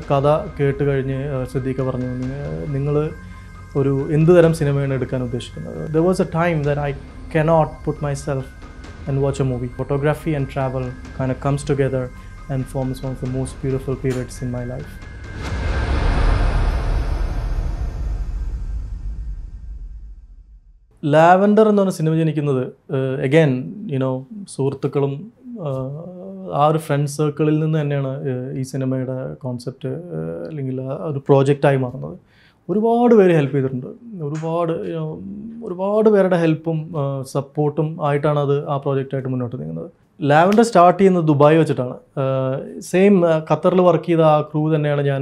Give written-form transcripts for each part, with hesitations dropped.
കഥ കേട്ട് കഴിഞ്ഞ് സിദ്ദീഖ പറഞ്ഞു നിങ്ങൾ ഒരു എന്ത് തരം സിനിമയാണ് എടുക്കാൻ ഉദ്ദേശിക്കുന്നത്. There was a time that I cannot put myself and watch a movie. Photography and travel kind of comes together and forms one of the most beautiful periods in my life. Lavender എന്ന് പറഞ്ഞ cinema ജനിക്കുന്നത് again സുഹൃത്തുക്കളും ആ ഒരു front സർക്കിളിൽ നിന്ന് തന്നെയാണ് ഈ സിനിമയുടെ കോൺസെപ്റ്റ് അല്ലെങ്കിൽ ഒരു പ്രോജക്റ്റായി മാറുന്നത്. ഒരുപാട് പേര് ഹെൽപ്പ് ചെയ്തിട്ടുണ്ട്. ഒരുപാട് പേരുടെ ഹെൽപ്പും സപ്പോർട്ടും ആയിട്ടാണ് അത് ആ പ്രോജക്റ്റായിട്ട് മുന്നോട്ട് നീങ്ങുന്നത്. ലാവൻഡർ സ്റ്റാർട്ട് ചെയ്യുന്നത് ദുബായ് വെച്ചിട്ടാണ്. സെയിം ഖത്തറിൽ വർക്ക് ചെയ്ത ആ ക്രൂ തന്നെയാണ് ഞാൻ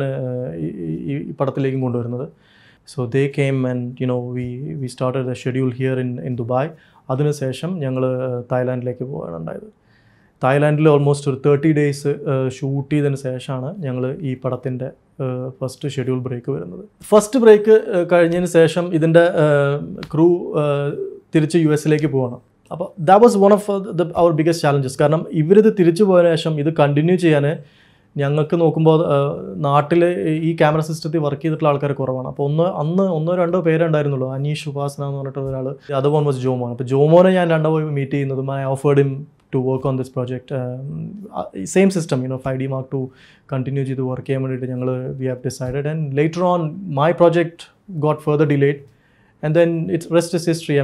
ഈ പടത്തിലേക്കും കൊണ്ടുവരുന്നത്. So they came and we started the schedule here in Dubai. അതിനുശേഷം ഞങ്ങൾ തായ്ലാൻഡിലേക്ക് പോകാനുണ്ടായത്. തായ്ലാൻഡിൽ ഓൾമോസ്റ്റ് ഒരു 30 days ഷൂട്ട് ചെയ്തതിന് ശേഷമാണ് ഞങ്ങൾ ഈ പടത്തിൻ്റെ ഫസ്റ്റ് ഷെഡ്യൂൾ ബ്രേക്ക് വരുന്നത്. ഫസ്റ്റ് ബ്രേക്ക് കഴിഞ്ഞതിന് ശേഷം ഇതിൻ്റെ ക്രൂ തിരിച്ച് US പോവാണ്. അപ്പോൾ that was one of our biggest challenges. കാരണം ഇവരിത് തിരിച്ചു പോയതിനു ശേഷം ഇത് കണ്ടിന്യൂ ചെയ്യാൻ ഞങ്ങൾക്ക് നോക്കുമ്പോൾ നാട്ടിൽ ഈ ക്യാമറ സിസ്റ്റത്തിൽ വർക്ക് ചെയ്തിട്ടുള്ള ആൾക്കാർ കുറവാണ്. അപ്പോൾ ഒന്നോ രണ്ടോ പേരുണ്ടായിരുന്നുള്ളൂ. അനീഷ് ഉപാസന എന്ന് പറഞ്ഞിട്ടുള്ള ഒരാൾ, അത് വൺ വാസ് ജോമോൻ. അപ്പോൾ ജോമോനെ ഞാൻ പോയി മീറ്റ് ചെയ്യുന്നതും I offered him to work on this project. Same system 5D Mark II continue ചെയ്ത് വർക്ക് ചെയ്യാൻ വേണ്ടിയിട്ട് ഞങ്ങൾ we have decided. And later on my project got further delayed and then it's rest is history.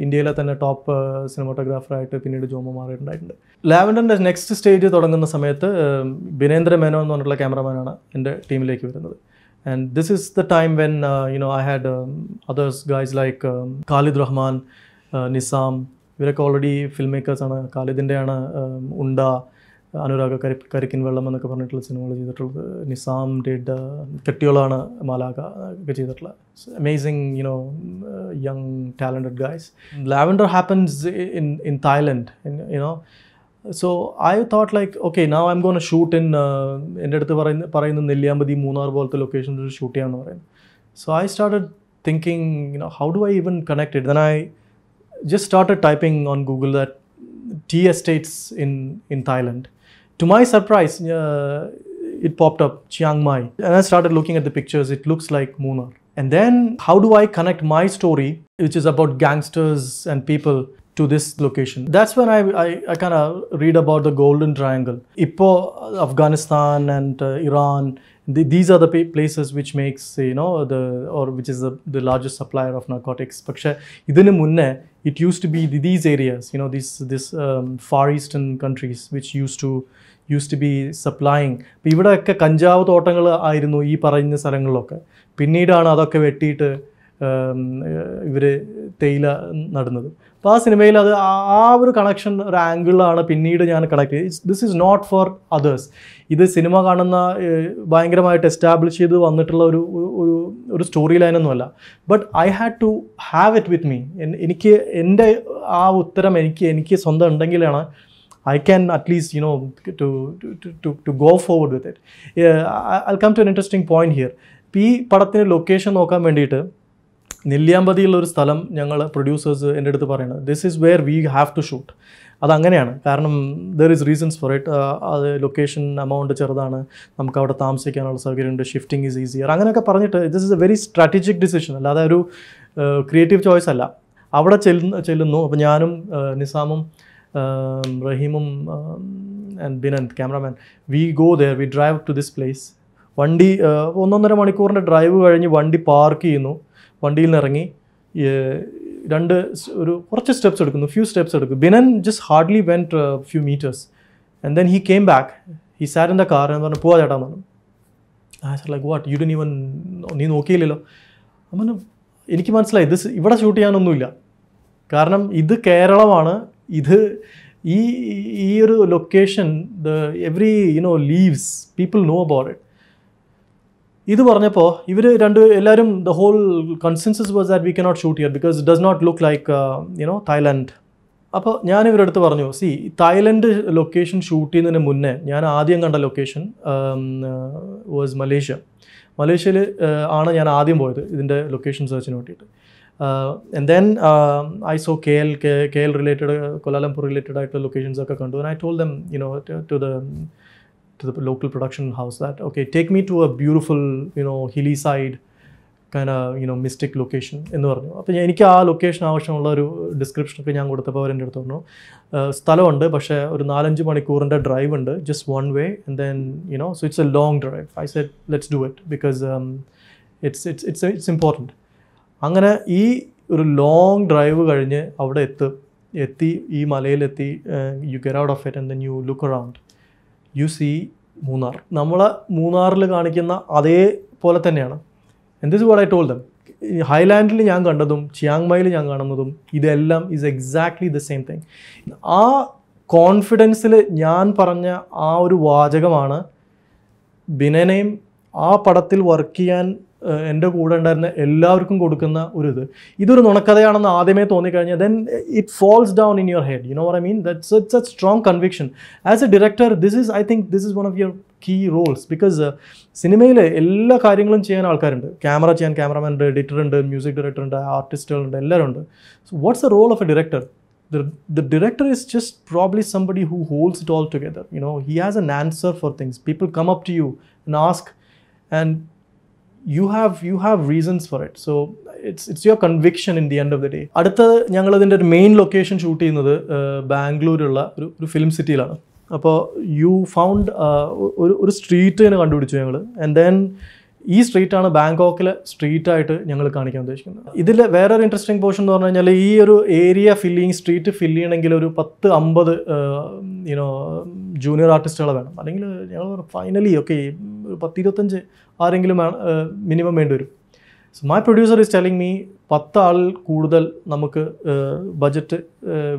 ഇന്ത്യയിലെ തന്നെ top സിനിമാറ്റോഗ്രാഫറായിട്ട് പിന്നീട് ജോമോ മാറിയിട്ടുണ്ടായിട്ടുണ്ട്. ലാവൻഡറിൻ്റെ നെക്സ്റ്റ് സ്റ്റേജ് തുടങ്ങുന്ന സമയത്ത് ബിനേന്ദ്ര മേനോൻ എന്ന് പറഞ്ഞിട്ടുള്ള ക്യാമറമാനാണ് എൻ്റെ ടീമിലേക്ക് വരുന്നത്. And this is the time when I had others guys like Khalid Rahman, Nizam. ഇവരൊക്കെ ഓൾറെഡി ഫിൽം മേക്കേഴ്സാണ്. ഖാലിദിൻ്റെയാണ് ഉണ്ട, അനുരാഗ കരിക്കിൻ വെള്ളം എന്നൊക്കെ പറഞ്ഞിട്ടുള്ള സിനിമകൾ ചെയ്തിട്ടുള്ളത്. നിസാം ഡിഡ് കെട്ടിയോളാണ് മാലാക ഒക്കെ ചെയ്തിട്ടുള്ളത്. Amazing young talented guys. Lavender happens in Thailand, so I thought like, okay, now I'm going to shoot in എൻ്റെ അടുത്ത് പറയുന്ന നെല്ലിയാമ്പതി, മൂന്നാർ പോലത്തെ ലൊക്കേഷൻസിൽ ഷൂട്ട് ചെയ്യാമെന്ന് പറയുന്നത്. So I started thinking, how do I even connect it? Then I just started typing on Google that tea estates in Thailand. To my surprise, it popped up Chiang Mai, and I started looking at the pictures. It looks like Munnar. And then how do I connect my story, which is about gangsters and people, to this location? That's when I kind of read about the Golden Triangle. Ippo Afghanistan and Iran, these are the places which makes which is the largest supplier of narcotics. Pakshe idinu munne it used to be these areas, this far eastern countries which used to be supplying. അപ്പോൾ ഇവിടെയൊക്കെ കഞ്ചാവ് തോട്ടങ്ങൾ ആയിരുന്നു ഈ പറയുന്ന സ്ഥലങ്ങളിലൊക്കെ. പിന്നീടാണ് അതൊക്കെ വെട്ടിയിട്ട് ഇവർ തേയില നടുന്നത്. അപ്പോൾ ആ സിനിമയിൽ അത് ആ ഒരു കണക്ഷൻ, ഒരു ആംഗിളാണ് പിന്നീട് ഞാൻ കണക്ട് ചെയ്ത്. This is not for others. ഇത് സിനിമ കാണുന്ന ഭയങ്കരമായിട്ട് എസ്റ്റാബ്ലിഷ് ചെയ്ത് വന്നിട്ടുള്ള ഒരു സ്റ്റോറി ലൈനൊന്നുമല്ല. But I had to have it with me. എനിക്ക് എൻ്റെ ആ ഉത്തരം എനിക്ക് സ്വന്തം ഉണ്ടെങ്കിലാണ് I can at least to go forward with it. I'll come to an interesting point here. ഈ പടത്തിന് ലൊക്കേഷൻ നോക്കാൻ വേണ്ടിയിട്ട് നെല്ലിയാമ്പതിയിലുള്ളൊരു സ്ഥലം ഞങ്ങൾ പ്രൊഡ്യൂസേഴ്സ് എൻ്റെ അടുത്ത് പറയുന്നത്, this is where we have to shoot. അതങ്ങനെയാണ്. കാരണം there is reasons for it. അത് ലൊക്കേഷൻ എമൗണ്ട് ചെറുതാണ്, നമുക്ക് അവിടെ താമസിക്കാനുള്ള സൗകര്യമുണ്ട്, ഷിഫ്റ്റിംഗ് ഈസ് ഈസിയർ, അങ്ങനെയൊക്കെ പറഞ്ഞിട്ട് this is a very strategic decision, അല്ലാതെ ഒരു ക്രിയേറ്റീവ് ചോയ്സ് അല്ല. അവിടെ ചെല്ലുന്നു. അപ്പോൾ ഞാനും നിസാമും റഹീമും and Binan cameraman, we go there, we drive to this place. വണ്ടി 1.5 മണിക്കൂറിൻ്റെ ഡ്രൈവ് കഴിഞ്ഞ് വണ്ടി പാർക്ക് ചെയ്യുന്നു. വണ്ടിയിൽ നിന്ന് ഇറങ്ങി കുറച്ച് സ്റ്റെപ്സ് എടുക്കുന്നു, ഫ്യൂ സ്റ്റെപ്സ് എടുക്കും. Binan just hardly went few metres and then he came back. He sat in the car എന്ന് പറഞ്ഞു, പോവാ ചേട്ടാന്ന് പറഞ്ഞു. I was like, what, you didn't even, നീ നോക്കിയില്ലല്ലോ. അപ്പം എനിക്ക് മനസ്സിലായി ഇവിടെ ഷൂട്ട് ചെയ്യാനൊന്നുമില്ല. കാരണം ഇത് കേരളമാണ്. ഇത് ഈ ഒരു location every leaves people know about it. ഇത് പറഞ്ഞപ്പോൾ എല്ലാവരും the whole consensus was that we cannot shoot here because it does not look like Thailand. അപ്പോൾ ഞാൻ ഇവരുടെ അടുത്ത് പറഞ്ഞു, തായ്ലൻഡ് ലൊക്കേഷൻ ഷൂട്ട് ചെയ്യുന്നതിന് മുന്നേ ഞാൻ ആദ്യം കണ്ട ലൊക്കേഷൻ വാസ് മലേഷ്യയിൽ ആണ് ഞാൻ ആദ്യം പോയത് ഇതിൻ്റെ ലൊക്കേഷൻ സെർച്ചിന് വേണ്ടിയിട്ട്. And then I saw KL related, Kuala Lumpur related locations ഒക്കെ കണ്ടു. And I told them, to to the local production house that, okay, take me to a beautiful, hilly side kind of, mystic location എന്ന് പറഞ്ഞു. അപ്പോൾ എനിക്ക് ആ location ആവശ്യമുള്ള ഒരു ഡിസ്ക്രിപ്ഷനൊക്കെ ഞാൻ കൊടുത്തപ്പോൾ അവരെൻ്റെ അടുത്ത് പറഞ്ഞു, സ്ഥലമുണ്ട്, പക്ഷേ ഒരു 4-5 മണിക്കൂറിൻ്റെ ഡ്രൈവ് ഉണ്ട്, just one way, and then so it's a long drive. I said let's do it because it's important. അങ്ങനെ ഈ ഒരു ലോങ് ഡ്രൈവ് കഴിഞ്ഞ് അവിടെ എത്തി ഈ മലയിലെത്തി, you get out of it and then you look around, you see Munnar. നമ്മളെ മൂന്നാറിൽ കാണിക്കുന്ന അതേപോലെ തന്നെയാണ്. And this is what I told them. ഹൈലാൻഡിൽ ഞാൻ കണ്ടതും ചിയാങ് മൈയിൽ ഞാൻ കാണുന്നതും ഇതെല്ലാം is exactly the same thing. ആ കോൺഫിഡൻസിൽ ഞാൻ പറഞ്ഞ ആ ഒരു വാചകമാണ് ബിനനെയും ആ പടത്തിൽ വർക്ക് ചെയ്യാൻ എൻ്റെ കൂടെ ഉണ്ടായിരുന്ന എല്ലാവർക്കും കൊടുക്കുന്ന ഒരു ഇതൊരു നുണക്കഥയാണെന്ന് ആദ്യമേ തോന്നിക്കഴിഞ്ഞാൽ then it falls down in your head. You know what I mean? That's a strong conviction. As a director, I think this is one of your key roles, because സിനിമയിൽ എല്ലാ കാര്യങ്ങളും ചെയ്യാൻ ആൾക്കാരുണ്ട്. ക്യാമറ ചെയ്യാൻ ക്യാമറമാൻ ഉണ്ട്, editor ഉണ്ട്, music director ഉണ്ട്, ആർട്ടിസ്റ്റുകളുണ്ട്, എല്ലാവരും ഉണ്ട്. So what's the role of a director? The director is just probably somebody who holds it all together. He has an answer for things. People come up to you and ask, and you have reasons for it. So it's your conviction in the end of the day. അടുത്ത ഞങ്ങൾ അതിൻ്റെ ഒരു main location shoot ചെയ്യുന്നത് ബാംഗ്ലൂരുള്ള ഒരു film സിറ്റിയിലാണ്. അപ്പോൾ U found ഒരു street തന്നെ കണ്ടുപിടിച്ചു ഞങ്ങൾ. ആൻഡ് ദെൻ ഈ സ്ട്രീറ്റാണ് ബാങ്കോക്കിലെ സ്ട്രീറ്റായിട്ട് ഞങ്ങൾ കാണിക്കാൻ ഉദ്ദേശിക്കുന്നത്. ഇതിൽ വേറൊരു ഇൻട്രസ്റ്റിംഗ് പോർഷൻ എന്ന് പറഞ്ഞു കഴിഞ്ഞാൽ, ഈ ഒരു ഏരിയ സ്ട്രീറ്റ് ഫില്ല് ചെയ്യണമെങ്കിൽ ഒരു 10-50 ജൂനിയർ ആർട്ടിസ്റ്റുകളെ വേണം. അല്ലെങ്കിൽ ഞങ്ങൾ ഫൈനലി ഓക്കെ ഒരു 10-25 ആരെങ്കിലും മിനിമം വേണ്ടി വരും. So my producer is telling me 10 ആൾ കൂടുതൽ നമുക്ക് budget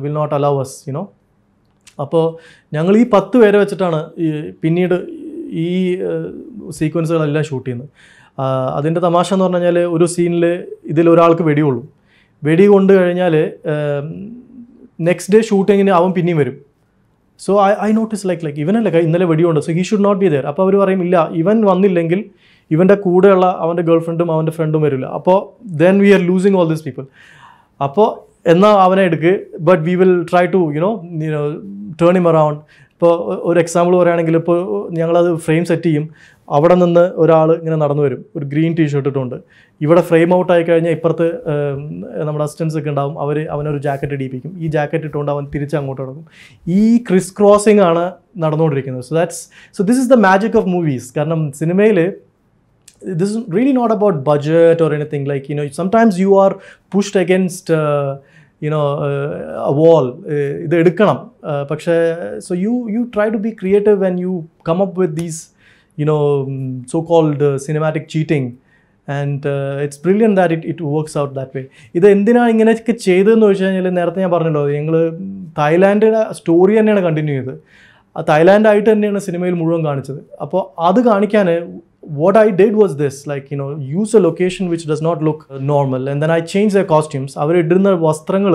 will not allow us. അപ്പോൾ ഞങ്ങൾ ഈ 10 പേരെ വെച്ചിട്ടാണ് പിന്നീട് ഈ സീക്വൻസുകളെല്ലാം ഷൂട്ട് ചെയ്യുന്നത്. അതിൻ്റെ തമാശ എന്ന് പറഞ്ഞു കഴിഞ്ഞാൽ, ഒരു സീനിൽ ഇതിലൊരാൾക്ക് വെടിയുള്ളൂ. വെടി കൊണ്ട് കഴിഞ്ഞാൽ നെക്സ്റ്റ് ഡേ ഷൂട്ടിങ്ങിന് അവൻ പിന്നെയും വരും. സോ ഐ നോട്ടീസ് ലൈക്ക് ഇവനല്ലേ ഇന്നലെ വെടിയുണ്ട്, so he should not be there. അപ്പോൾ അവർ പറയും, ഇല്ല, ഇവൻ വന്നില്ലെങ്കിൽ ഇവൻ്റെ കൂടെയുള്ള അവൻ്റെ ഗേൾ ഫ്രണ്ടും അവൻ്റെ ഫ്രണ്ടും വരില്ല. അപ്പോൾ then we are losing all these people. അപ്പോൾ എന്നാൽ അവനെ എടുക്ക്, but we will try to turn him around. ഇപ്പോൾ ഒരു എക്സാമ്പിൾ പറയുകയാണെങ്കിൽ, ഇപ്പോൾ ഞങ്ങളത് ഫ്രെയിം സെറ്റ് ചെയ്യും. അവിടെ നിന്ന് ഒരാൾ ഇങ്ങനെ നടന്നു വരും, ഒരു ഗ്രീൻ ടീഷർട്ട് ഇട്ടുകൊണ്ട്. ഇവിടെ ഫ്രെയിം ഔട്ട് ആയി കഴിഞ്ഞാൽ ഇപ്പുറത്ത് നമ്മുടെ അസിസ്റ്റൻസ് ഒക്കെ ഉണ്ടാവും, അവനൊരു ജാക്കറ്റ് ഇടിപ്പിക്കും. ഈ ജാക്കറ്റ് ഇട്ടുകൊണ്ട് അവൻ തിരിച്ച് അങ്ങോട്ട് നടക്കും. ഈ ക്രിസ് ക്രോസിംഗ് ആണ് നടന്നുകൊണ്ടിരിക്കുന്നത്. So this is the magic of movies. കാരണം സിനിമയിൽ this is really not about budget or anything. Like, sometimes you are pushed against a wall. ഇത് എടുക്കണം. പക്ഷേ so you try to be creative and you come up with these so-called cinematic cheating, and it's brilliant that it works out that way. ഇത് എന്തിനാണ് ഇങ്ങനെയൊക്കെ ചെയ്തതെന്ന് ചോദിച്ചു കഴിഞ്ഞാൽ, നേരത്തെ ഞാൻ പറഞ്ഞല്ലോ, ഞങ്ങൾ തായ്ലാൻഡിൻ്റെ സ്റ്റോറി തന്നെയാണ് കണ്ടിന്യൂ ചെയ്തത്. തായ്ലാൻഡായിട്ട് തന്നെയാണ് സിനിമയിൽ മുഴുവൻ കാണിച്ചത്. അപ്പോൾ അത് കാണിക്കാൻ what I did was this, use a location which does not look normal, and then I changed their costumes. അവർ ഇടുന്ന വസ്ത്രങ്ങൾ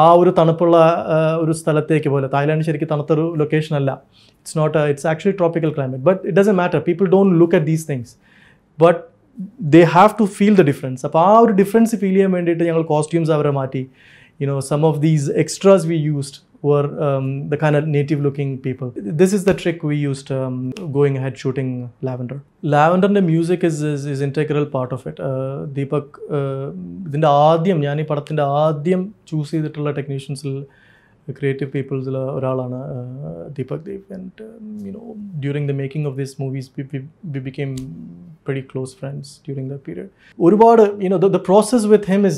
ആ ഒരു തണുപ്പുള്ള ഒരു സ്ഥലത്തേക്ക് പോലെ. തായ്ലാൻഡ് ശരിക്കും തണുത്തൊരു ലൊക്കേഷൻ അല്ല. it's actually tropical climate, but it doesn't matter. People don't look at these things, but they have to feel the difference. അപ്പോൾ ആ ഒരു ഡിഫറൻസ് ഫീൽ ചെയ്യാൻ വേണ്ടിയിട്ട് ഞങ്ങൾ കോസ്റ്റ്യൂംസ് അവരെ മാറ്റി. Some of these extras we used were the kind of native looking people. This is the trick we used going ahead shooting Lavender. Lavender's music is integral part of it. Deepak ഇതിൻ്റെ ആദ്യം ഞാൻ ഈ പടത്തിൻ്റെ ആദ്യം choose ചെയ്തിട്ടുള്ള ടെക്നീഷ്യൻസിൽ creative people's ഒരാളാണ് Deepak Dev, and during the making of these movies we became pretty close friends during that period. ഒരുപാട് the process with him is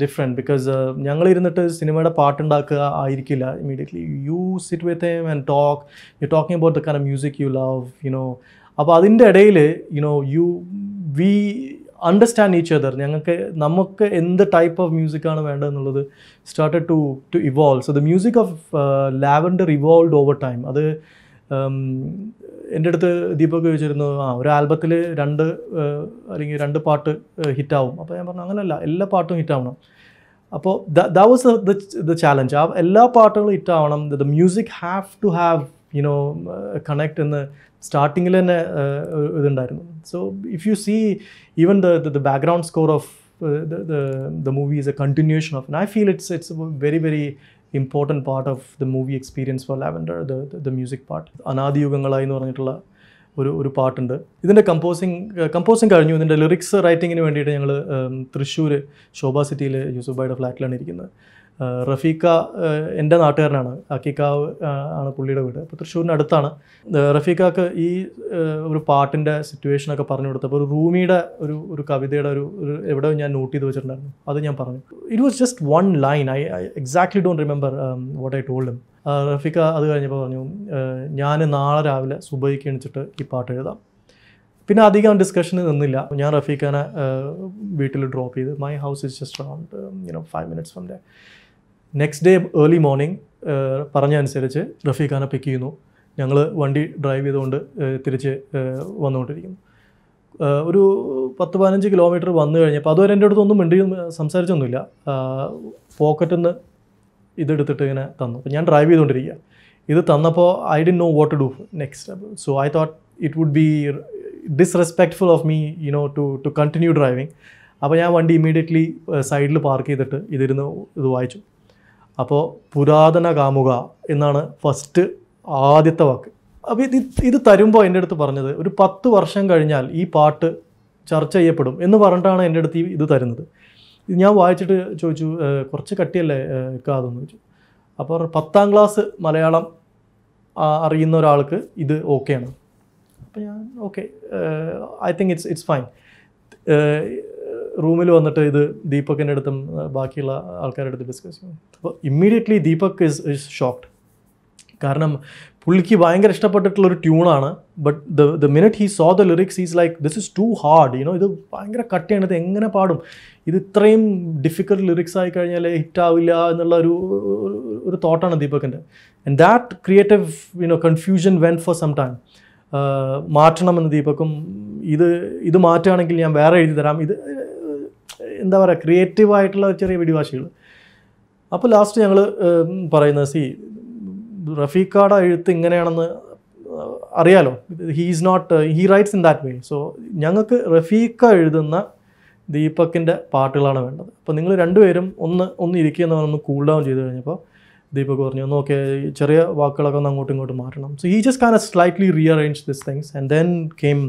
different, because ഞങ്ങൾ ഇരുന്നിട്ട് സിനിമയുടെ പാട്ടുണ്ടാക്കുക ആയിരിക്കില്ല immediately. You sit with him and talk. You're talking about the kind of music you love, അപ്പോൾ അതിൻ്റെ ഇടയിൽ we understand each other. നമുക്ക് എന്ത് ടൈപ്പ് ഓഫ് മ്യൂസിക്കാണ് വേണ്ടതെന്നുള്ളത് started to evolve. So the music of Lavender evolved over time. അത് എൻ്റെ അടുത്ത് ദീപക് ചോദിച്ചിരുന്നു, ഒരു ആൽബത്തിൽ 2 അല്ലെങ്കിൽ 2 പാട്ട് ഹിറ്റാവും. അപ്പോൾ ഞാൻ പറഞ്ഞു, അങ്ങനെയല്ല, എല്ലാ പാട്ടും ഹിറ്റാവണം. അപ്പോൾ that was the challenge. എല്ലാ പാട്ടുകളും ഹിറ്റാവണം. The music have to have connect എന്ന് സ്റ്റാർട്ടിങ്ങിൽ തന്നെ ഇതുണ്ടായിരുന്നു. So if you see even the background score of the movie is a continuation of, and I feel it's very very important part of the movie experience for Lavender, the music part. അനാദിയുഗങ്ങളായി എന്ന് പറഞ്ഞിട്ടുള്ള ഒരു പാട്ടുണ്ട്. ഇതിൻ്റെ composing കഴിഞ്ഞു. ഇതിൻ്റെ lyrics റൈറ്റിങ്ങിന് വേണ്ടിയിട്ട് ഞങ്ങൾ തൃശ്ശൂർ ശോഭ സിറ്റിയിൽ യൂസുഫായുടെ ഫ്ലാറ്റിലാണ് ഇരിക്കുന്നത്. റഫീഖ എൻ്റെ നാട്ടുകാരനാണ്, അക്കിക്കാവ് ആണ് പുള്ളിയുടെ വീട്. അപ്പോൾ തൃശ്ശൂരിന് അടുത്താണ്. റഫീഖക്ക് ഈ ഒരു പാട്ടിൻ്റെ സിറ്റുവേഷനൊക്കെ പറഞ്ഞു കൊടുത്തപ്പോൾ ഒരു റൂമിയുടെ ഒരു കവിതയുടെ ഒരു എവിടെ ഞാൻ നോട്ട് ചെയ്ത് വെച്ചിട്ടുണ്ടായിരുന്നു. അത് ഞാൻ പറഞ്ഞു. It was just one line. I exactly don't remember what I told him. Rafeeq അത് കഴിഞ്ഞപ്പോൾ പറഞ്ഞു, ഞാൻ നാളെ രാവിലെ സുബൈക്ക് എണിച്ചിട്ട് ഈ പാട്ട് എഴുതാം. പിന്നെ അധികം ഡിസ്കഷന് നിന്നില്ല. ഞാൻ റഫീഖാനെ വീട്ടിൽ ഡ്രോപ്പ് ചെയ്ത്, my house is just around 5 minutes from they. Next day early morning പറഞ്ഞ അനുസരിച്ച് റഫീഖാനെ പിക്ക് ചെയ്യുന്നു. ഞങ്ങൾ വണ്ടി ഡ്രൈവ് ചെയ്തുകൊണ്ട് തിരിച്ച് വന്നുകൊണ്ടിരിക്കുന്നു. ഒരു 10-15 കിലോമീറ്റർ വന്നു കഴിഞ്ഞപ്പോൾ അതുവരെ എൻ്റെ അടുത്തൊന്നും മിണ്ടി സംസാരിച്ചൊന്നുമില്ല. പോക്കറ്റിൽ നിന്ന് ഇതെടുത്തിട്ട് ഇങ്ങനെ തന്നു. അപ്പോൾ ഞാൻ ഡ്രൈവ് ചെയ്തുകൊണ്ടിരിക്കുക. ഇത് തന്നപ്പോൾ I didn't know what to do next. So I thought it would be disrespectful of me to continue driving. അപ്പോൾ ഞാൻ വണ്ടി ഇമ്മീഡിയറ്റ്ലി സൈഡിൽ പാർക്ക് ചെയ്തിട്ട് ഇത് വായിച്ചു. അപ്പോൾ പുരാതന കാമുക എന്നാണ് ഫസ്റ്റ് ആദ്യത്തെ വാക്ക്. അപ്പോൾ ഇത് തരുമ്പോൾ എൻ്റെ അടുത്ത് പറഞ്ഞത്, ഒരു 10 വർഷം കഴിഞ്ഞാൽ ഈ പാട്ട് ചർച്ച ചെയ്യപ്പെടും എന്ന് പറഞ്ഞിട്ടാണ് എൻ്റെ അടുത്ത് ഇത് തരുന്നത്. ഇത് ഞാൻ വായിച്ചിട്ട് ചോദിച്ചു, കുറച്ച് കട്ടിയല്ലേ അതെന്ന് ചോദിച്ചു. അപ്പോൾ 10ാം ക്ലാസ് മലയാളം അറിയുന്ന ഒരാൾക്ക് ഇത് ഓക്കെയാണ്. അപ്പോൾ ഞാൻ okay, I think it's fine. റൂമിൽ വന്നിട്ട് ഇത് ദീപക്കിൻ്റെ അടുത്തും ബാക്കിയുള്ള ആൾക്കാരുടെ അടുത്ത് ഡിസ്കസ് ചെയ്യും. അപ്പോൾ ഇമ്മീഡിയറ്റ്ലി ദീപക് ഇസ് ഷോക്ക്ഡ്. കാരണം പുള്ളിക്ക് ഭയങ്കര ഇഷ്ടപ്പെട്ടിട്ടുള്ളൊരു ട്യൂണാണ്. But the minute he saw the lyrics is like this is too hard, ഇത് ഭയങ്കര കട്ടിയാണ്, ഇത് എങ്ങനെ പാടും, ഇത് ഇത്രയും ഡിഫിക്കൽട്ട് ലിറിക്സ് ആയി കഴിഞ്ഞാൽ ഹിറ്റാവില്ല എന്നുള്ള ഒരു തോട്ടാണ് ദീപകിൻ്റെ. And that creative confusion when for some time. മാറ്റണമെന്ന് ദീപക്കും, ഇത് മാറ്റുകയാണെങ്കിൽ ഞാൻ വേറെ എഴുതി തരാം, ഇത് എന്താ പറയുക, ക്രിയേറ്റീവായിട്ടുള്ള ചെറിയ പിടിവാശികൾ. അപ്പോൾ ലാസ്റ്റ് ഞങ്ങൾ പറയുന്നത്, റഫീഖയുടെ എഴുത്ത് ഇങ്ങനെയാണെന്ന് അറിയാലോ, he rights in that way. So ഞങ്ങൾക്ക് റഫീഖ എഴുതുന്ന ദീപക്കിൻ്റെ പാട്ടുകളാണ് വേണ്ടത്. അപ്പോൾ നിങ്ങൾ രണ്ടുപേരും ഒന്ന് ഇരിക്കുന്ന ഒന്ന് കൂൾ ഡൗൺ ചെയ്ത് കഴിഞ്ഞപ്പോൾ ദീപക് പറഞ്ഞു, ഓക്കെ, ചെറിയ വാക്കുകളൊക്കെ ഒന്ന് അങ്ങോട്ടും ഇങ്ങോട്ടും മാറ്റണം. So he just can slightly rearrange this things and then came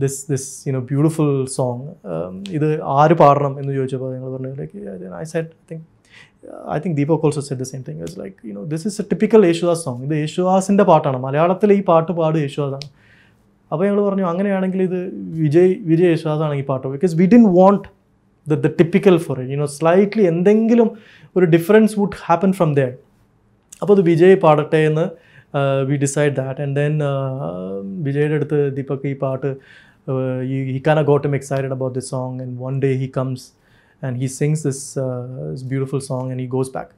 this beautiful song. ഇത് ആര് പാടണം എന്ന് ചോദിച്ചപ്പോൾ ഞങ്ങൾ പറഞ്ഞു, like I think Deepak also said the same thing. It's like, this is a typical Yesudas song. ഇത് യേശുദാസിൻ്റെ പാട്ടാണ്, മലയാളത്തിൽ ഈ പാട്ട് യേശുദാസാണ്. അപ്പോൾ ഞങ്ങൾ പറഞ്ഞു, അങ്ങനെയാണെങ്കിൽ ഇത് വിജയ് യേശുദാസാണ് ഈ പാട്ട്. Because we didn't want the typical for it. Slightly എന്തെങ്കിലും ഒരു difference would happen from there. അപ്പോൾ അത് വിജയ് പാടട്ടെ എന്ന് we decide that. And then വിജയുടെ അടുത്ത് ദീപക് ഈ പാട്ട്, he kind of got him excited about this song, and one day he comes and he sings this beautiful song and he goes back.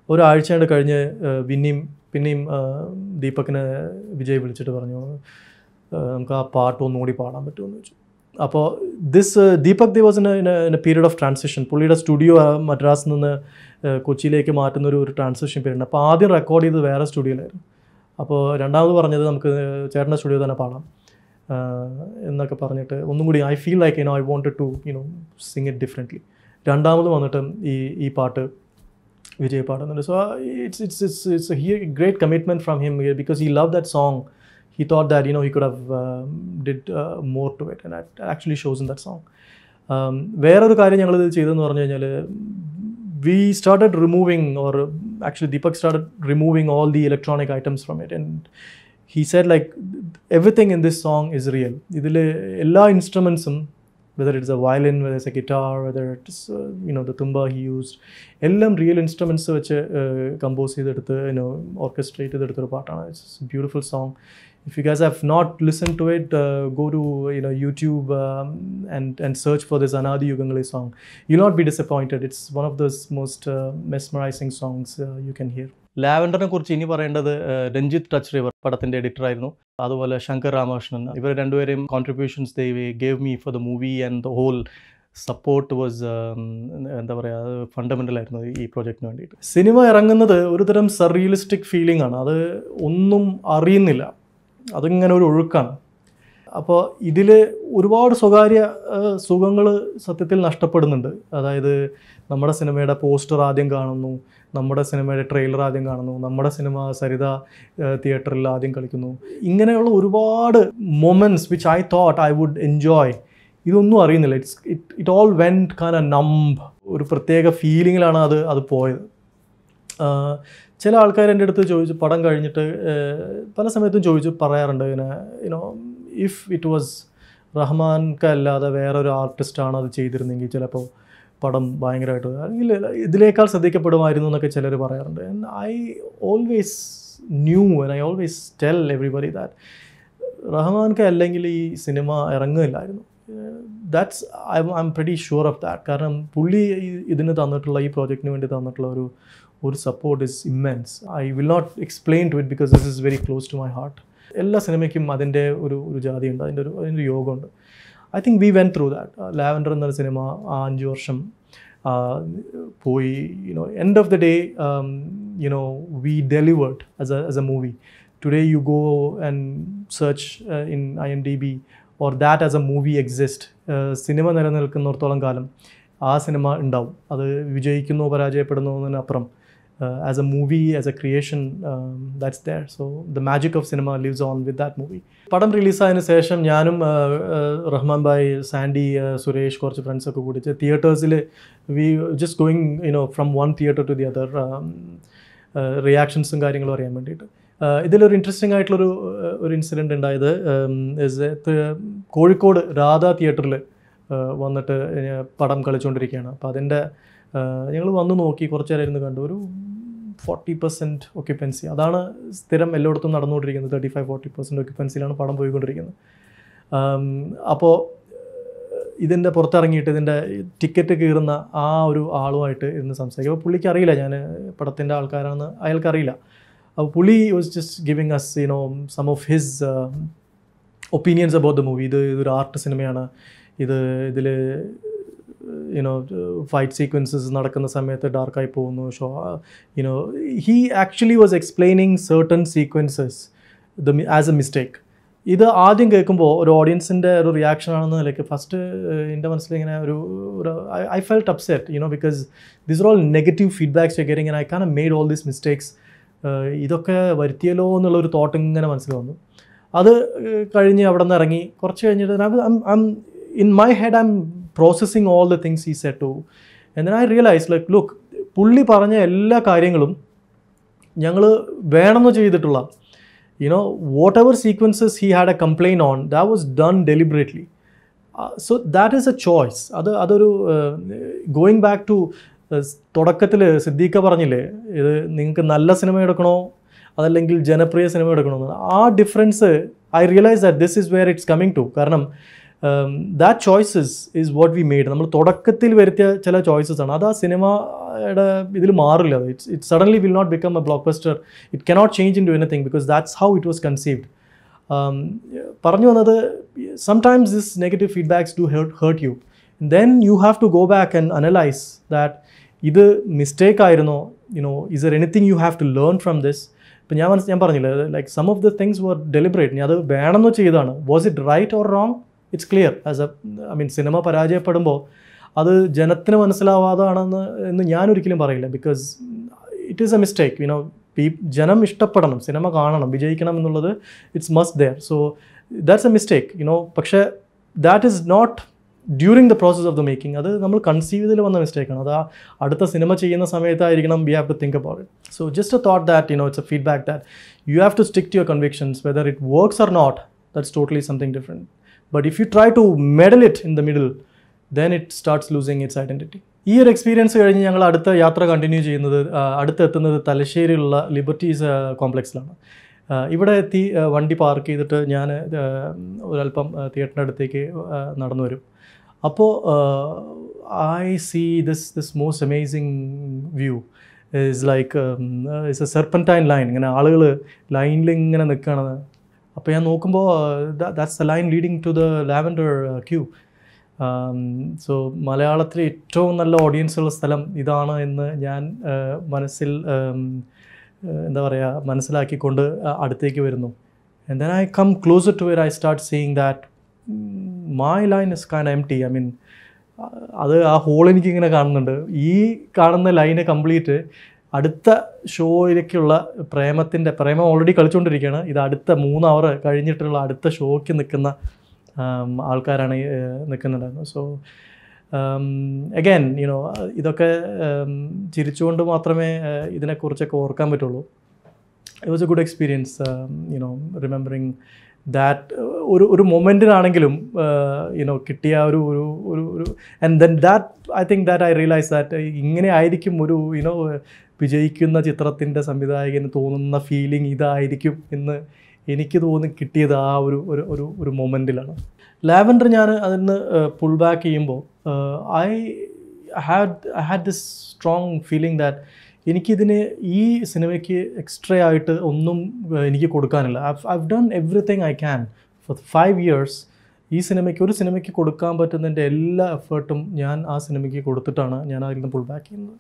ഒരാഴ്ച കഴിഞ്ഞ് പിന്നെയും ദീപക്കിനെ വിജയ് വിളിച്ചിട്ട് പറഞ്ഞു, നമുക്ക് ആ പാട്ട് ഒന്നുകൂടി പാടാൻ പറ്റുമെന്ന് ചോദിച്ചു. അപ്പോൾ ദീപക് ദേ was in a period of transition. പുള്ളിയുടെ സ്റ്റുഡിയോ മദ്രാസിൽ നിന്ന് കൊച്ചിയിലേക്ക് മാറ്റുന്ന ഒരു ട്രാൻസിഷൻ പീരീഡ്. അപ്പോൾ ആദ്യം റെക്കോർഡ് ചെയ്തത് വേറെ സ്റ്റുഡിയോയിലായിരുന്നു. അപ്പോൾ രണ്ടാമത് പറഞ്ഞത്, നമുക്ക് ചേട്ടൻ്റെ സ്റ്റുഡിയോ തന്നെ പാടാം എന്നൊക്കെ പറഞ്ഞിട്ട് ഒന്നും കൂടി I feel like I wanted to sing it differently. രണ്ടാമത് വന്നിട്ട് ഈ പാട്ട് വിജയ് പാടുന്നുണ്ട്. So it's a great commitment from him because he love that song. He thought that he could have did more to it, and that actually shows in that song. വേറൊരു കാര്യം ഞങ്ങളിത് ചെയ്തതെന്ന് പറഞ്ഞു കഴിഞ്ഞാൽ, we started removing, or actually Deepak started removing all the electronic items from it, and he said like everything in this song is real. ഇതിൽ എല്ലാ ഇൻസ്ട്രുമെൻസും, whether it's a violin, whether it's a guitar, whether it's the tumba he used, എല്ലാം real instruments വെച്ച് compose ചെയ്തെടുത്ത് orchestrate ചെയ്തെടുത്തൊരു പാട്ടാണ്. It's A beautiful song. If you guys have not listened to it, go to YouTube and search for this Anadi Yugangali song. You'll not be disappointed. It's one of those most mesmerizing songs you can hear. ലാവൻഡറിനെ കുറിച്ച് ഇനി പറയേണ്ടത് Ranjith Touchriver പടത്തിൻ്റെ editor ആയിരുന്നു. അതുപോലെ ശങ്കർ രാമകൃഷ്ണൻ. ഇവർ രണ്ടുപേരെയും contributions they gave me for the movie, and the whole support was എന്താ പറയുക, ഫണ്ടമെൻ്റൽ ആയിരുന്നു ഈ പ്രോജക്റ്റിന് വേണ്ടിയിട്ട്. സിനിമ ഇറങ്ങുന്നത് ഒരുതരം സർറിയലിസ്റ്റിക് ഫീലിംഗ് ആണ്. അത് ഒന്നും അറിയുന്നില്ല, അതിങ്ങനെ ഒരു ഒഴുക്കാണ്. അപ്പോൾ ഇതിൽ ഒരുപാട് സ്വകാര്യ സുഖങ്ങൾ സത്യത്തിൽ നഷ്ടപ്പെടുന്നുണ്ട്. അതായത് നമ്മുടെ സിനിമയുടെ പോസ്റ്റർ ആദ്യം കാണുന്നു, നമ്മുടെ സിനിമയുടെ ട്രെയിലർ ആദ്യം കാണുന്നു, നമ്മുടെ സിനിമ സരിത തിയേറ്ററിൽ ആദ്യം കളിക്കുന്നു. ഇങ്ങനെയുള്ള ഒരുപാട് moments which I thought I would enjoy, ഇതൊന്നും അറിയുന്നില്ല. It all went kind of numb. ഒരു പ്രത്യേക ഫീലിങ്ങിലാണ് അത് പോയത്. ചില ആൾക്കാർ എൻ്റെ അടുത്ത് ചോദിച്ചു, പടം കഴിഞ്ഞിട്ട് പല സമയത്തും പറയാറുണ്ട് ഇങ്ങനെ, യുനോ ഇഫ് ഇറ്റ് വാസ് റഹ്മാൻക അല്ലാതെ വേറൊരു ആർട്ടിസ്റ്റാണ് അത് ചെയ്തിരുന്നെങ്കിൽ ചിലപ്പോൾ പടം ഭയങ്കരമായിട്ട് അല്ലെങ്കിൽ ഇതിനേക്കാൾ ശ്രദ്ധിക്കപ്പെടുമായിരുന്നു എന്നൊക്കെ ചിലർ പറയാറുണ്ട്. And I always knew and I always tell everybody that റഹ്മാൻക അല്ലെങ്കിൽ ഈ സിനിമ ഇറങ്ങില്ലായിരുന്നു. That's I'm pretty sure of that. കാരണം പുള്ളി ഇതിന് തന്നിട്ടുള്ള, ഈ പ്രോജക്റ്റിന് വേണ്ടി തന്നിട്ടുള്ള ഒരു support is immense. I will not explain to it because this is very close to my heart. എല്ലാ സിനിമയ്ക്കും അതിൻ്റെ ഒരു ജാതിയുണ്ട്, അതിൻ്റെ ഒരു യോഗമുണ്ട്. I think we went through that. Lavender എന്നൊരു സിനിമ 5 വർഷം പോയി. End of the day we delivered as a movie. Today you go and search in IMDb or that as a movie exist. Cinema നിലനിൽക്കുന്നിടത്തോളം കാലം ആ cinema ഉണ്ടാവും. അത് വിജയിക്കുന്നോ പരാജയപ്പെടുന്നോ എന്നതിനപ്പുറം as a movie, as a creation, that's there. So the magic of cinema lives on with that movie. പടം റിലീസായതിനു ശേഷം ഞാനും റഹ്മാൻ ഭായ്, സാൻഡി, സുരേഷ്, കുറച്ച് ഫ്രണ്ട്സൊക്കെ കൂടി തിയേറ്റേഴ്സിൽ we just going from one theatre to the other, റിയാക്ഷൻസും കാര്യങ്ങളും അറിയാൻ വേണ്ടിയിട്ട്. ഇതിലൊരു ഇൻട്രസ്റ്റിംഗ് ആയിട്ടുള്ളൊരു ഇൻസിഡൻറ്റ് ഉണ്ടായത് കോഴിക്കോട് രാധാ തിയേറ്ററിൽ വന്നിട്ട് പടം കളിച്ചുകൊണ്ടിരിക്കുകയാണ്. അപ്പോൾ അതിൻ്റെ ഞങ്ങൾ വന്ന് നോക്കി, കുറച്ച് നേരം ഇരുന്ന് കണ്ടു. ഒരു 40% ഒക്യുപ്പൻസി. അതാണ് സ്ഥിരം എല്ലായിടത്തും നടന്നുകൊണ്ടിരിക്കുന്നത്. 35-40% ഒക്യുപ്പൻസിയിലാണ് പടം പോയിക്കൊണ്ടിരിക്കുന്നത്. അപ്പോൾ ഇതിൻ്റെ പുറത്തിറങ്ങിയിട്ട് ഇതിൻ്റെ ടിക്കറ്റ് കീറുന്ന ആ ഒരു ആളുമായിട്ട് ഇരുന്ന് സംസാരിക്കും. അപ്പോൾ പുള്ളിക്ക് അറിയില്ല ഞാൻ പടത്തിൻ്റെ ആൾക്കാരാണെന്ന് അയാൾക്കറിയില്ല. അപ്പോൾ പുള്ളി was just giving us some of his opinions about the movie. ഇതൊരു ആർട്ട് സിനിമയാണ്. ഇതിൽ ഫൈറ്റ് സീക്വൻസസ് നടക്കുന്ന സമയത്ത് ഡാർക്കായി പോകുന്നു. He actually was explaining certain sequences as a mistake. ഇത് ആദ്യം കേൾക്കുമ്പോൾ ഒരു ഓഡിയൻസിൻ്റെ ഒരു റിയാക്ഷൻ ആണെന്ന് നിലയ്ക്ക് ഫസ്റ്റ് എൻ്റെ മനസ്സിൽ ഇങ്ങനെ ഒരു I felt upset because these are all negative feedbacks you are getting and I can have made all these mistakes. ഇതൊക്കെ വരുത്തിയല്ലോ എന്നുള്ളൊരു തോട്ട് ഇങ്ങനെ മനസ്സിൽ വന്നു. അത് കഴിഞ്ഞ് അവിടെ നിന്ന് ഇറങ്ങി കുറച്ച് കഴിഞ്ഞിട്ട് in my head I'm processing all the things he said to, and then I realized like look, പുള്ളി പറഞ്ഞ എല്ലാ കാര്യങ്ങളും ഞങ്ങൾ വേണമെന്ന് ചെയ്തിട്ടുള്ള whatever sequences he had a complaint on, that was done deliberately. So that is a choice. അതൊരു going back to തുടക്കത്തിൽ സിദ്ദീഖ പറഞ്ഞില്ലേ, ഇത് നിങ്ങൾക്ക് നല്ല സിനിമ എടുക്കണോ അതല്ലെങ്കിൽ ജനപ്രിയ സിനിമ എടുക്കണോ എന്ന്. ആ difference I realise that this is where it's coming to. കാരണം that choices is what we made. നമ്മൾ തുടക്കത്തിൽ വരുത്തിയ ചില ചോയ്സസ് ആണ്. അത് ആ സിനിമയുടെ ഇതിൽ മാറില്ല. It suddenly will not become a blockbuster. It cannot change into anything because that's how it was conceived. പറഞ്ഞു വന്നത് sometimes this negative feedbacks do hurt you. Then you have to go back and analyse that ഇത് mistake ആയിരുന്നോ, is there anything you have to learn from this. ഇപ്പം ഞാൻ പറഞ്ഞില്ല, like some of the things were deliberate. ഞാൻ അത് വേണമെന്ന് ചെയ്താണ്. Was it right or wrong? It's clear. Cinema പരാജയപ്പെടുമ്പോൾ അത് ജനത്തിന് മനസ്സിലാവാതാണെന്ന് ഞാനൊരിക്കലും പറയില്ല. Because it is a mistake. ജനം ഇഷ്ടപ്പെടണം, സിനിമ കാണണം, വിജയിക്കണം എന്നുള്ളത് it's must there. So that's a mistake. പക്ഷേ that is not during the process of the making. അത് നമ്മൾ കൺസീവ് ചെയ്തതിൽ വന്ന മിസ്റ്റേക്കാണ്. അത് അടുത്ത സിനിമ ചെയ്യുന്ന സമയത്തായിരിക്കണം we have to think about it. So just a thought that it's a feedback that you have to stick to your convictions. Whether it works or not, that's totally something different. But if you try to meddle it in the middle, then it starts losing its identity. ഈ ഒരു experience കഴിഞ്ഞ് ഞങ്ങൾ അടുത്ത യാത്ര continue ചെയ്യുന്നത്, അടുത്തെത്തുന്നത് തലശ്ശേരിയിലുള്ള liberties കോംപ്ലക്സിലാണ്. ഇവിടെ എത്തി വണ്ടി പാർക്ക് ചെയ്തിട്ട് ഞാൻ ഒരല്പം തിയേറ്ററിൻ്റെ അടുത്തേക്ക് നടന്നു വരും. അപ്പോൾ I see this most amazing view. Is like it's a serpentine line. ഇങ്ങനെ ആളുകൾ ലൈനിൽ ഇങ്ങനെ നിൽക്കുകയാണ്. അപ്പോൾ ഞാൻ നോക്കുമ്പോൾ that's the line leading to the lavender queue. സോ മലയാളത്തിൽ ഏറ്റവും നല്ല ഓഡിയൻസ് ഉള്ള സ്ഥലം ഇതാണ് എന്ന് ഞാൻ മനസ്സിൽ എന്താ പറയുക മനസ്സിലാക്കിക്കൊണ്ട് അടുത്തേക്ക് വരുന്നു. And then I come closer to it, I start seeing that my line is kind of empty. I mean, അത് ആ ഹോൾ എനിക്കിങ്ങനെ കാണുന്നുണ്ട്. ഈ കാണുന്ന ലൈന് കംപ്ലീറ്റ് അടുത്ത ഷോയിലേക്കുള്ള പ്രേമം ഓൾറെഡി കളിച്ചുകൊണ്ടിരിക്കുകയാണ്. ഇത് അടുത്ത 3 hour കഴിഞ്ഞിട്ടുള്ള അടുത്ത ഷോയ്ക്ക് നിൽക്കുന്ന ആൾക്കാരാണ് നിൽക്കുന്നുണ്ടായിരുന്നു. സോ അഗൈൻ ഇതൊക്കെ ചിരിച്ചുകൊണ്ട് മാത്രമേ ഇതിനെക്കുറിച്ചൊക്കെ ഓർക്കാൻ പറ്റുള്ളൂ. It was A good experience remembering that ഒരു മൊമെൻറ്റിനാണെങ്കിലും കിട്ടിയ ഒരു and then that I think that I realise that ഇങ്ങനെ ആയിരിക്കും ഒരു വിജയിക്കുന്ന ചിത്രത്തിൻ്റെ സംവിധായകന് തോന്നുന്ന ഫീലിംഗ് ഇതായിരിക്കും എന്ന് എനിക്ക് കിട്ടിയത് ആ ഒരു മൊമെൻറ്റിലാണ്. ലാവൻഡർ ഞാൻ അതിന് പുൾ ബാക്ക് ചെയ്യുമ്പോൾ I had this strong feeling that എനിക്കിതിന് ഈ സിനിമയ്ക്ക് എക്സ്ട്രാ ആയിട്ട് ഒന്നും എനിക്ക് കൊടുക്കാനില്ല. I've done everything I can for 5 years. ഈ ഒരു സിനിമയ്ക്ക് കൊടുക്കാൻ പറ്റുന്നതിൻ്റെ എല്ലാ എഫേർട്ടും ഞാൻ ആ സിനിമയ്ക്ക് കൊടുത്തിട്ടാണ് ഞാൻ അതിൽ നിന്ന് പുൾ ബാക്ക് ചെയ്യുന്നത്.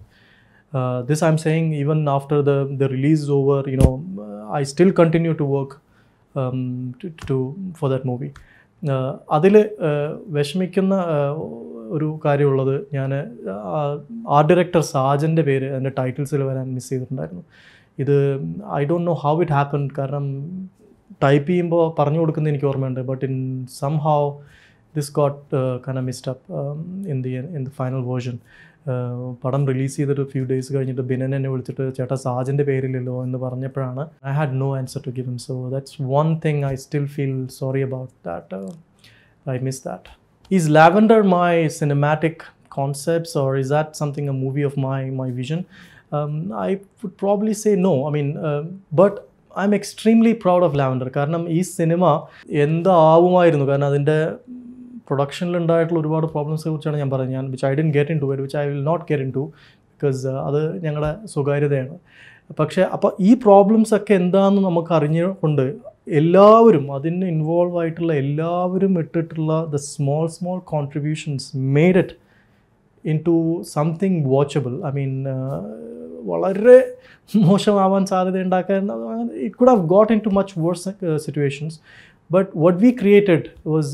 This I'm saying even after the release is over, I still continue to work for that movie. അതിൽ വിഷമിക്കുന്ന ഒരു കാര്യമുള്ളത്, ഞാൻ ആർട്ട് ഡയറക്ടർ സാജൻ്റെ പേര് അതിൻ്റെ ടൈറ്റിൽസിൽ വരാൻ മിസ് ചെയ്തിട്ടുണ്ടായിരുന്നു. ഇത് I don't know how it happen, കാരണം ടൈപ്പ് ചെയ്യുമ്പോൾ പറഞ്ഞു കൊടുക്കുന്നത് എനിക്ക് ഓർമ്മയുണ്ട്. But in somehow this got kind of missed up in the final version. പടം റിലീസ് ചെയ്തിട്ട് ഫ്യൂ ഡേയ്സ് കഴിഞ്ഞിട്ട് ബിനൻ എന്നെ വിളിച്ചിട്ട് ചേട്ടാ സാജൻ്റെ പേരില്ലല്ലോ എന്ന് പറഞ്ഞപ്പോഴാണ് I had no answer to give him. So that's one thing I still feel sorry about that. I miss that. Is Lavender my cinematic concepts, or is that something a movie of my vision? I would probably say no. I mean, but I'm extremely proud of Lavender. കാരണം ഈ cinema എന്താവുമായിരുന്നു, കാരണം അതിൻ്റെ പ്രൊഡക്ഷനിലുണ്ടായിട്ടുള്ള ഒരുപാട് പ്രോബ്ലംസിനെ കുറിച്ചാണ് ഞാൻ പറഞ്ഞത്. which I didn't get into it, which I will not get into, because അത് ഞങ്ങളുടെ സ്വകാര്യതയാണ്. പക്ഷേ അപ്പോൾ ഈ പ്രോബ്ലംസൊക്കെ എന്താണെന്ന് നമുക്ക് അറിഞ്ഞുകൊണ്ട് എല്ലാവരും അതിന് ഇൻവോൾവ് ആയിട്ടുള്ള എല്ലാവരും ഇട്ടിട്ടുള്ള the small contributions made it into something watchable. I mean വളരെ മോശമാവാൻ സാധ്യത ഉണ്ടാക്കാൻ it could have got into much worse situations. But what we created was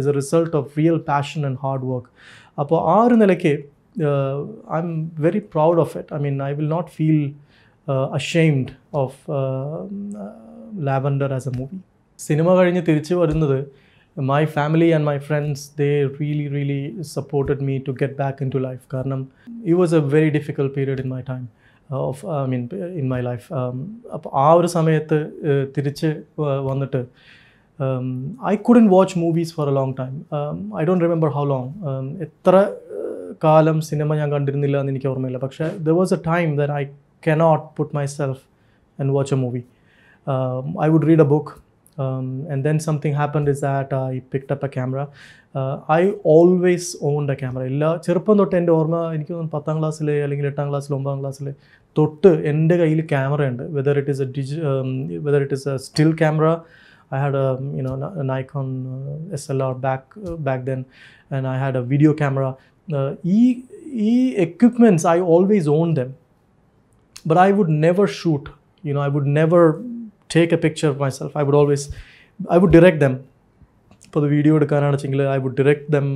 as a result of real passion and hard work. അപ്പോൾ ആ ഒരു നിലയ്ക്ക് I'm very proud of it. I mean, I will not feel ashamed of Lavender as a movie. Cinema കഴിഞ്ഞ് തിരിച്ചു വരുന്നത് my family and my friends, they really supported me to get back into life. കാരണം it was a very difficult period in my time in my life. അപ്പോൾ ആ ഒരു സമയത്ത് തിരിച്ച് വന്നിട്ട് I couldn't watch movies for a long time. I don't remember how long. എത്ര കാലം cinema ഞാൻ കണ്ടിരുന്നില്ല എന്ന് എനിക്ക് ഓർമ്മയില്ല. പക്ഷേ there was a time that I cannot put myself and watch a movie. I would read a book, and then something happened is that I picked up a camera. I always owned a camera. ചെറുപ്പം തൊട്ട് എൻ്റെ ഓർമ്മ എനിക്ക് 10th ക്ലാസ്സിൽ അല്ലെങ്കിൽ 8th ക്ലാസ്സിൽ 9th ക്ലാസ്സിൽ തൊട്ട് എൻ്റെ കയ്യിൽ ക്യാമറ ഉണ്ട്. whether it is a still camera. I had a Nikon SLR back then, and I had a video camera. Equipments, I always owned them, but I would never shoot. I would never take a picture of myself. I would direct them. For the video എടുക്കാനാണെങ്കിലും I would direct them.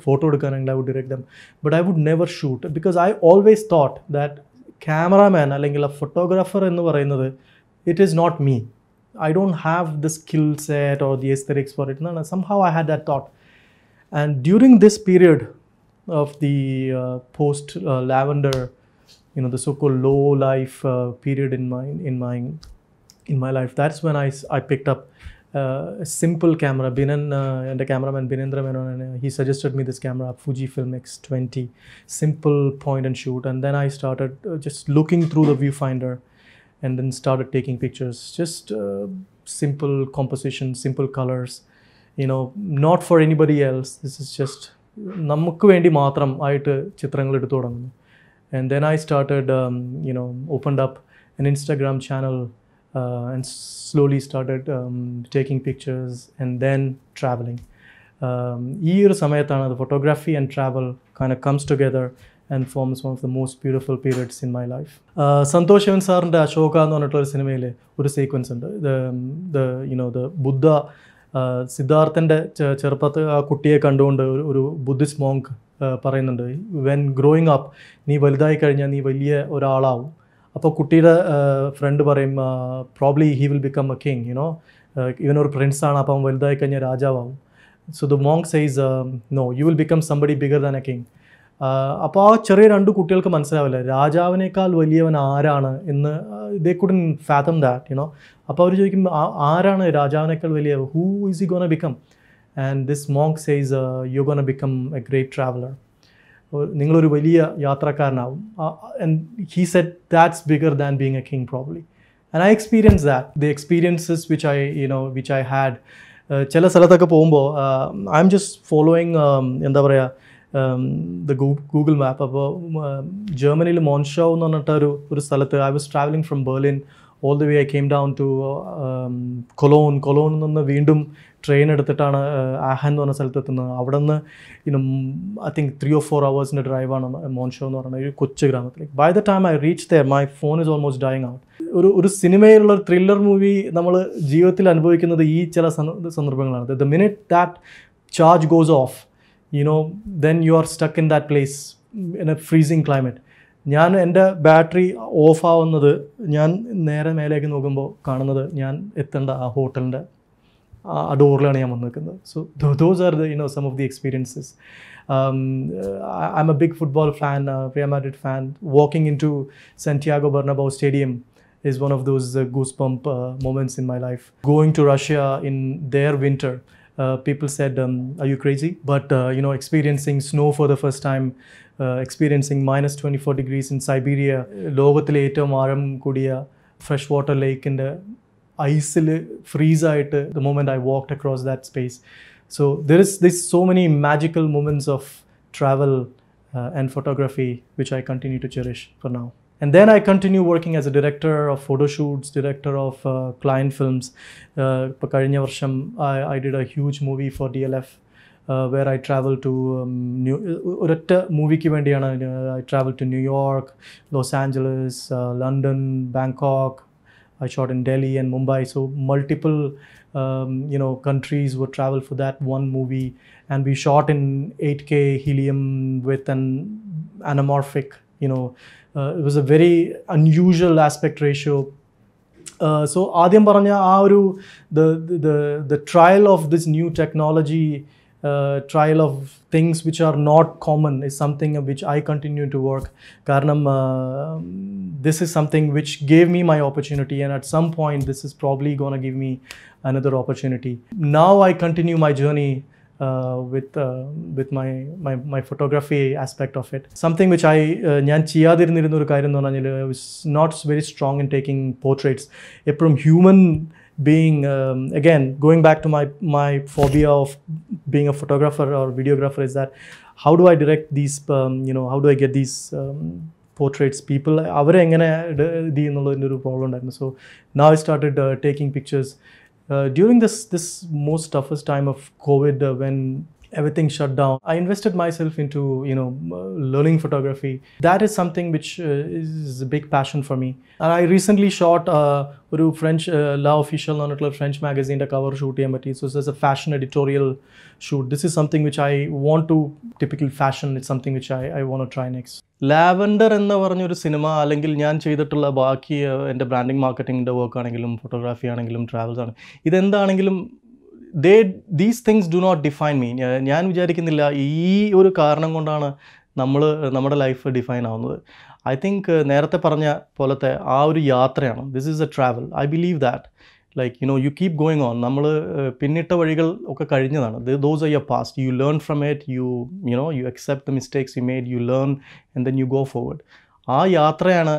Photo എടുക്കാനാണെങ്കിൽ I would direct them, but I would never shoot, because I always thought that cameraman അല്ലെങ്കിൽ a photographer എന്ന് പറയുന്നത്, it is not me. I don't have the skill set or the aesthetics for it. No, somehow I had that thought. And during this period of the post Lavender, the so-called low life period in my life, that's when I picked up a simple camera. Binan and the cameraman Binendra Menon, he suggested me this camera, Fujifilm X20, simple point and shoot. And then I started just looking through the viewfinder and then started taking pictures. Just simple composition, simple colors, not for anybody else. This is just നമുക്ക് വേണ്ടി മാത്രം ആയിട്ട് ചിത്രങ്ങൾ എടുത്തു തുടങ്ങുന്നു. And then I started opened up an Instagram channel and slowly started taking pictures and then traveling. ഈ ഒരു സമയത്താണ് the photography and travel kind of comes together and forms one of the most beautiful periods in my life. Santhosh Shivan സാറിൻ്റെ അശോക എന്ന് പറഞ്ഞിട്ടുള്ളൊരു സിനിമയിൽ ഒരു sequence ഉണ്ട്. the Buddha സിദ്ധാർത്ഥൻ്റെ ചെറുപ്പത്തിൽ ആ കുട്ടിയെ കണ്ടുകൊണ്ട് ഒരു ബുദ്ധിസ്റ്റ് മോങ്ക് പറയുന്നുണ്ട്, വെൻ ഗ്രോയിങ് അപ്പ് നീ വലുതായി കഴിഞ്ഞാൽ നീ വലിയ ഒരാളാവും. അപ്പോൾ കുട്ടിയുടെ ഫ്രണ്ട് പറയും, probably he will become a king, you know, ഇവനൊരു പ്രിൻസാണ്, അപ്പം വലുതായി കഴിഞ്ഞാൽ രാജാവാകും. So the monk says, no, you will become somebody bigger than a king. അപ്പോൾ ആ ചെറിയ രണ്ട് കുട്ടികൾക്ക് മനസ്സിലാവില്ല രാജാവിനേക്കാൾ വലിയവൻ ആരാണ് എന്ന്. They couldn't fathom that, you know. അപ്പോൾ അവർ ചോദിക്കും, ആരാണ് രാജാവിനേക്കാൾ വലിയ, who is he gonna become? And this monk says, you gonna become a great traveller. നിങ്ങളൊരു വലിയ യാത്രക്കാരനാവും. And he said that's bigger than being a king probably. And I experience that, the experiences which I had. ചില സ്ഥലത്തൊക്കെ പോകുമ്പോൾ I am just following, എന്താ പറയുക, the Google map. അപ്പോൾ ജർമ്മനിയിൽ മോൺഷോ എന്ന് പറഞ്ഞിട്ട് ഒരു സ്ഥലത്ത് I was travelling from Berlin all the way I came down to കൊലോണിൽ നിന്ന് വീണ്ടും ട്രെയിൻ എടുത്തിട്ടാണ് ആഹൻ എന്ന് പറഞ്ഞ സ്ഥലത്ത് എത്തുന്നത്. അവിടെ നിന്ന് ഐ തിങ്ക് 3 or 4 hours ഡ്രൈവാണ് മോൺഷോ എന്ന് പറയുന്ന ഒരു കൊച്ചു ഗ്രാമത്തിലേക്ക്. By the time I reach there my phone is almost dying out. ഒരു സിനിമയിലുള്ള ഒരു ത്രില്ലർ മൂവി നമ്മൾ ജീവിതത്തിൽ അനുഭവിക്കുന്നത് ഈ ചില സന്ദർഭങ്ങളാണ്. The minute that charge goes off, then you are stuck in that place in a freezing climate. ഞാൻ എൻ്റെ ബാറ്ററി ഓഫ് ആവുന്നത് ഞാൻ നേരെ മേലേക്ക് നോക്കുമ്പോൾ കാണുന്നത് ഞാൻ എത്തേണ്ട ആ ഹോട്ടലിൻ്റെ ആ ഡോറിലാണ് ഞാൻ വന്ന് നിൽക്കുന്നത്. So those are the some of the experiences. I'm a big football fan, Real Madrid fan. Walking into Santiago Bernabeu Stadium is one of those goosebump moments in my life. Going to Russia in their winter, people said, are you crazy? But experiencing snow for the first time, experiencing minus 24 degrees in Siberia, ലോകത്തിലെ ഏറ്റവും ആഴം കൂടിയ fresh water ലേക്കിൻ്റെ ഐസിൽ ഫ്രീസായിട്ട് the moment I walked across that space. So there is so many magical moments of travel and photography which I continue to cherish for now. And then I continue working as a director of photo shoots, director of client films. കഴിഞ്ഞ വർഷം I did a huge movie for DLF where I traveled to ഒരൊറ്റ മൂവിക്ക് വേണ്ടിയാണ് I traveled to New York, Los Angeles, London, Bangkok. I shot in Delhi and Mumbai. So multiple countries would travel for that one movie, and we shot in 8K helium with an anamorphic, it was a very unusual aspect ratio. So ആദ്യം പറഞ്ഞ ആ ഒരു the trial of this new technology, trial of things which are not common is something which I continue to work. Karanam, this is something which gave me my opportunity, and at some point this is probably going to give me another opportunity. Now I continue my journey with my photography aspect of it. Something which ഞാൻ ചെയ്യാതിരുന്നിരുന്ന ഒരു കാര്യം എന്ന് പറഞ്ഞാൽ I was not very strong in taking portraits. എപ്പോഴും human being, again going back to my phobia of being a photographer or videographer, is that how do I direct these how do I get these portraits people, അവരെ എങ്ങനെ ഇത് എന്നുള്ളതിൻ്റെ ഒരു problem ഉണ്ടായിരുന്നു. So now I started taking pictures during this most toughest time of COVID, when everything shut down. I invested myself into learning photography. That is something which is a big passion for me. And I recently shot ഒരു French La Official എന്ന് പറഞ്ഞിട്ടുള്ള French magazine cover shoot ചെയ്യാൻ പറ്റി. So it's a fashion editorial shoot. This is something which I want to, typical fashion, it's something which I want to try next. Lavender എന്ന് പറഞ്ഞൊരു cinema, അല്ലെങ്കിൽ ഞാൻ ചെയ്തിട്ടുള്ള ബാക്കി എൻ്റെ ബ്രാൻഡിങ് മാർക്കറ്റിങ്ങിൻ്റെ വർക്ക് ആണെങ്കിലും ഫോട്ടോഗ്രാഫി ആണെങ്കിലും ട്രാവൽസ് ആണ്, ഇതെന്താണെങ്കിലും these things do not define me. ഞാൻ വിചാരിക്കുന്നില്ല ഈ ഒരു കാരണം കൊണ്ടാണ് നമ്മുടെ ലൈഫ് ഡിഫൈൻ ആവുന്നത്. ഐ തിങ്ക് നേരത്തെ പറഞ്ഞ പോലത്തെ ആ ഒരു യാത്രയാണ്. This is A travel. I believe that you keep going on. നമ്മൾ പിന്നിട്ട വഴികൾ ഒക്കെ കഴിഞ്ഞതാണ്. Those are your past. You learn from it. You accept the mistakes you made. You learn and then you go forward. ആ യാത്രയാണ്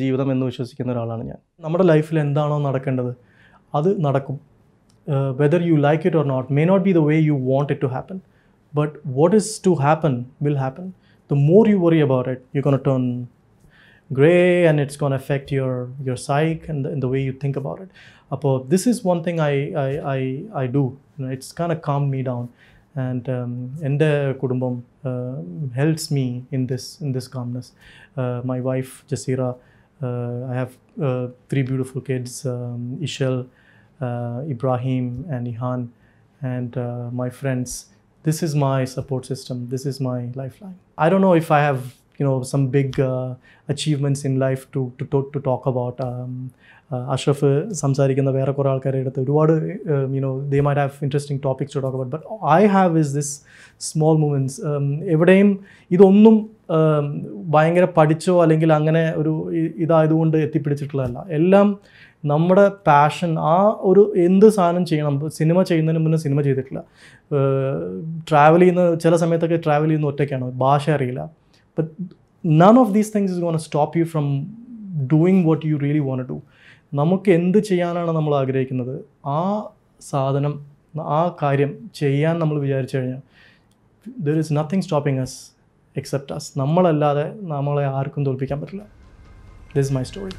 ജീവിതം എന്ന് വിശ്വസിക്കുന്ന ഒരാളാണ് ഞാൻ. നമ്മുടെ ലൈഫിൽ എന്താണോ നടക്കേണ്ടത് അത് നടക്കും. Whether you like it or not, may not be the way you want it to happen, but what is to happen will happen. The more you worry about it, you're going to turn gray, and it's going to affect your psyche and the way you think about it. This is one thing I do. It's kind of calmed me down, and ende kudumbam helps me in this calmness. My wife Jasira, I have 3 beautiful kids, Ishal, Ibrahim and Ihan and my friends. This is my support system. This is my lifeline. I don't know if I have some big achievements in life to talk about. Ashraf സംസാരിക്കുന്ന വേറെ കുറേ ആൾക്കാരുടെ അടുത്ത് ഒരുപാട് they might have interesting topics to talk about, but I have is this small moments. എവിടെയും ഇതൊന്നും ഭയങ്കര പഠിച്ചോ അല്ലെങ്കിൽ അങ്ങനെ ഒരു ഇതായതുകൊണ്ട് എത്തിപ്പിടിച്ചിട്ടുള്ളതല്ല. എല്ലാം നമ്മുടെ പാഷൻ, ആ ഒരു എന്ത് സാധനം ചെയ്യണം. സിനിമ ചെയ്യുന്നതിന് മുന്നേ സിനിമ ചെയ്തിട്ടില്ല. ട്രാവൽ ചെയ്യുന്ന ചില സമയത്തൊക്കെ ട്രാവൽ ചെയ്യുന്ന ഒറ്റയ്ക്കാണ്, ഭാഷ അറിയില്ല. But none of these things is going to stop you from doing what you really want to do. നമുക്ക് എന്ത് ചെയ്യാനാണ് നമ്മൾ ആഗ്രഹിക്കുന്നത്, ആ സാധനം, ആ കാര്യം ചെയ്യാൻ നമ്മൾ വിചാരിച്ചു കഴിഞ്ഞാൽ there is nothing stopping us except us. നമ്മളല്ലാതെ നമ്മളെ ആർക്കും തോൽപ്പിക്കാൻ പറ്റില്ല. This is my story.